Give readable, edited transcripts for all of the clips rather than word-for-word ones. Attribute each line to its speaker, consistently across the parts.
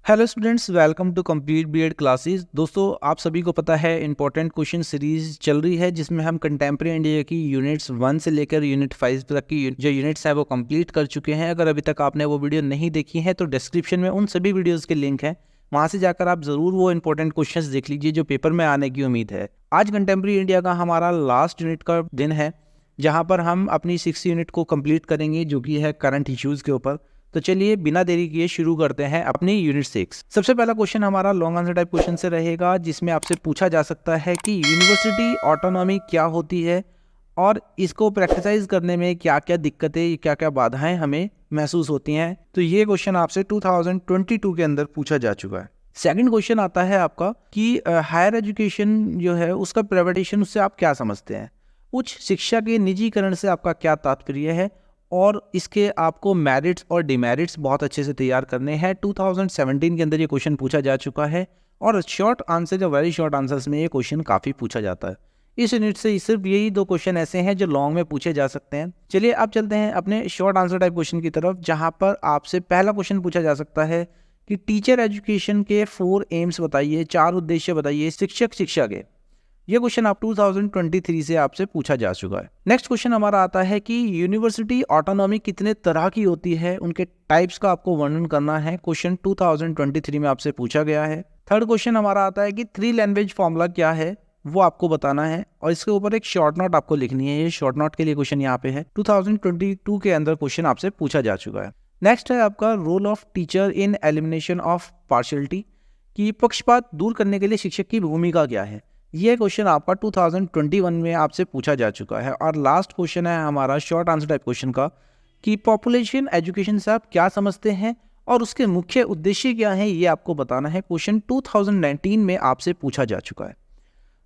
Speaker 1: Hello students, welcome to complete BEd classes. दोस्तों, आप सभी को पता है इंपॉर्टेंट क्वेश्चन सीरीज चल रही है जिसमें हम कंटेम्प्रेरी इंडिया की यूनिट्स 1 से लेकर यूनिट 5 तक की जो यूनिट्स है वो कंप्लीट कर चुके हैं। अगर अभी तक आपने वो वीडियो नहीं देखी है तो डिस्क्रिप्शन में उन सभी वीडियोस के लिंक हैं, वहाँ से जाकर आप ज़रूर वो इंपॉर्टेंट क्वेश्चन देख लीजिए जो पेपर में आने की उम्मीद है। आज कंटेम्प्रेरी इंडिया का हमारा लास्ट यूनिट का दिन है जहाँ पर हम अपनी 6 यूनिट को कंप्लीट करेंगे जो कि है करंट इश्यूज़ के ऊपर। तो चलिए बिना देरी किए शुरू करते हैं अपनी यूनिट 6। सबसे पहला क्वेश्चन हमारा लॉन्ग आंसर टाइप क्वेश्चन से रहेगा जिसमें आपसे पूछा जा सकता है कि यूनिवर्सिटी ऑटोनॉमी क्या होती है और इसको प्रैक्टिसाइज करने में क्या क्या दिक्कतें, क्या क्या बाधाएं हमें महसूस होती हैं। तो ये क्वेश्चन आपसे 2022 के अंदर पूछा जा चुका है। सेकंड क्वेश्चन आता है आपका कि हायर एजुकेशन जो है उसका प्राइवेटाइजेशन, उससे आप क्या समझते हैं। उच्च शिक्षा के निजीकरण से आपका क्या तात्पर्य है और इसके आपको मेरिट्स और डिमेरिट्स बहुत अच्छे से तैयार करने हैं। 2017 के अंदर ये क्वेश्चन पूछा जा चुका है और शॉर्ट आंसर या वेरी शॉर्ट आंसर्स में ये क्वेश्चन काफ़ी पूछा जाता है। इस यूनिट से सिर्फ यही 2 क्वेश्चन ऐसे हैं जो लॉन्ग में पूछे जा सकते हैं। चलिए अब चलते हैं अपने शॉर्ट आंसर टाइप क्वेश्चन की तरफ, जहाँ पर आपसे पहला क्वेश्चन पूछा जा सकता है कि टीचर एजुकेशन के 4 एम्स बताइए, 4 उद्देश्य बताइए शिक्षा के। ये क्वेश्चन आप 2023 से आपसे पूछा जा चुका है। नेक्स्ट क्वेश्चन हमारा आता है कि यूनिवर्सिटी ऑटोनॉमी कितने तरह की होती है, उनके टाइप्स का आपको वर्णन करना है। क्वेश्चन 2023 में आपसे पूछा गया है। थर्ड क्वेश्चन हमारा आता है कि 3 लैंग्वेज फॉर्मूला क्या है वो आपको बताना है और इसके ऊपर एक शॉर्ट नोट आपको लिखनी है। ये शॉर्ट नोट के लिए क्वेश्चन यहाँ पे है। 2022 के अंदर क्वेश्चन आपसे पूछा जा चुका है। नेक्स्ट है आपका role of teacher in elimination of partiality, कि पक्षपात दूर करने के लिए शिक्षक की भूमिका क्या है। ये क्वेश्चन आपका 2021 में आपसे पूछा जा चुका है। और लास्ट क्वेश्चन है हमारा शॉर्ट आंसर टाइप क्वेश्चन का कि पॉपुलेशन एजुकेशन से आप क्या समझते हैं और उसके मुख्य उद्देश्य क्या है, ये आपको बताना है। क्वेश्चन 2019 में आपसे पूछा जा चुका है।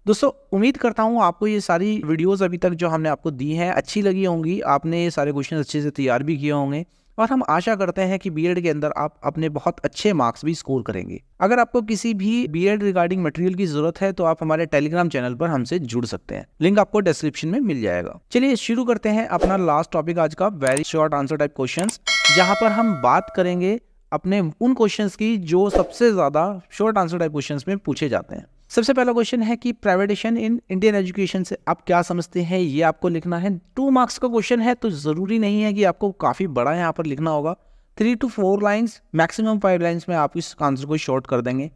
Speaker 1: दोस्तों, उम्मीद करता हूँ आपको ये सारी वीडियोस अभी तक जो हमने आपको दी हैं अच्छी लगी होंगी। आपने ये सारे क्वेश्चन अच्छे से तैयार भी किए होंगे और हम आशा करते हैं कि बीएड के अंदर आप अपने बहुत अच्छे मार्क्स भी स्कोर करेंगे। अगर आपको किसी भी बीएड रिगार्डिंग मटेरियल की जरूरत है तो आप हमारे टेलीग्राम चैनल पर हमसे जुड़ सकते हैं, लिंक आपको डिस्क्रिप्शन में मिल जाएगा। चलिए शुरू करते हैं अपना लास्ट टॉपिक आज का, very short answer type questions, जहां पर हम बात करेंगे अपने उन क्वेश्चंस की जो सबसे ज्यादा शॉर्ट आंसर टाइप क्वेश्चंस में पूछे जाते हैं। सबसे पहला क्वेश्चन है कि प्राइवेटाइजेशन इन इंडियन एजुकेशन से आप क्या समझते हैं, ये आपको लिखना है। 2 मार्क्स का क्वेश्चन है तो जरूरी नहीं है कि आपको काफी बड़ा यहाँ पर लिखना होगा। 3 to 4 लाइन्स, मैक्सिमम 5 लाइन्स में आप इस आंसर को शॉर्ट कर देंगे।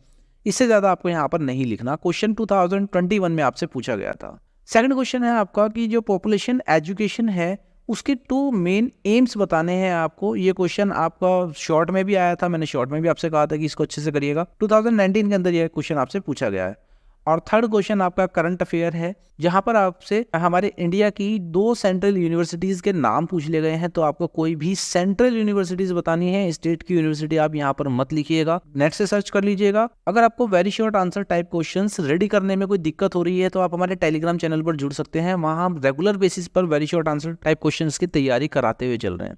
Speaker 1: इससे ज्यादा आपको यहाँ पर नहीं लिखना। क्वेश्चन 2021 में आपसे पूछा गया था। सेकंड क्वेश्चन है आपका कि जो पॉपुलेशन एजुकेशन है उसके 2 मेन एम्स बताने हैं आपको। ये क्वेश्चन आपका शॉर्ट में भी आया था, मैंने शॉर्ट में भी आपसे कहा था कि इसको अच्छे से करिएगा। 2019 के अंदर ये क्वेश्चन आपसे पूछा गया है। और थर्ड क्वेश्चन आपका करंट अफेयर है, जहां पर आपसे हमारे इंडिया की 2 सेंट्रल यूनिवर्सिटीज के नाम पूछ लिए गए हैं। तो आपको कोई भी सेंट्रल यूनिवर्सिटीज बतानी है, स्टेट की यूनिवर्सिटी आप यहाँ पर मत लिखिएगा, नेट से सर्च कर लीजिएगा। अगर आपको very short answer type questions ready करने में कोई दिक्कत हो रही है तो आप हमारे टेलीग्राम चैनल पर जुड़ सकते हैं। वहाँ हम रेगुलर बेसिस पर very short answer type questions की तैयारी कराते हुए चल रहे हैं।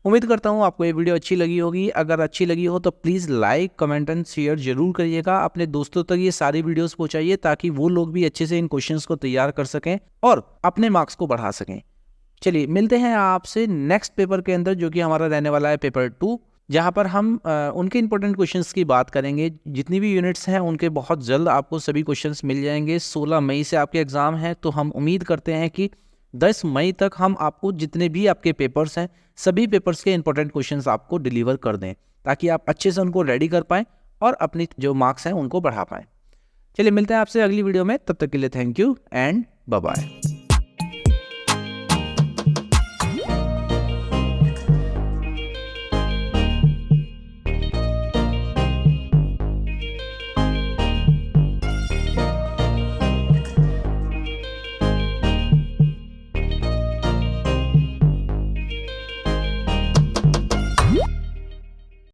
Speaker 1: उम्मीद करता हूँ आपको ये वीडियो अच्छी लगी होगी। अगर अच्छी लगी हो तो please like, comment and share जरूर करिएगा। अपने दोस्तों तक ये सारी वीडियोस पहुंचाइए ताकि वो लोग भी अच्छे से इन क्वेश्चंस को तैयार कर सकें और अपने मार्क्स को बढ़ा सकें। चलिए मिलते हैं आपसे नेक्स्ट पेपर के अंदर, जो कि हमारा रहने वाला है पेपर 2, जहाँ पर हम उनके इंपॉर्टेंट क्वेश्चंस की बात करेंगे। जितनी भी यूनिट्स हैं उनके बहुत जल्द आपको सभी क्वेश्चंस मिल जाएंगे। 16 मई से आपके एग्जाम हैं, तो हम उम्मीद करते हैं कि 10 मई तक हम आपको जितने भी आपके पेपर्स हैं सभी पेपर्स के इंपॉर्टेंट क्वेश्चंस आपको डिलीवर कर दें ताकि आप अच्छे से उनको रेडी कर पाएँ और अपनी जो मार्क्स हैं उनको बढ़ा पाएँ। चलिए मिलते हैं आपसे अगली वीडियो में, तब तक के लिए thank you and bye bye.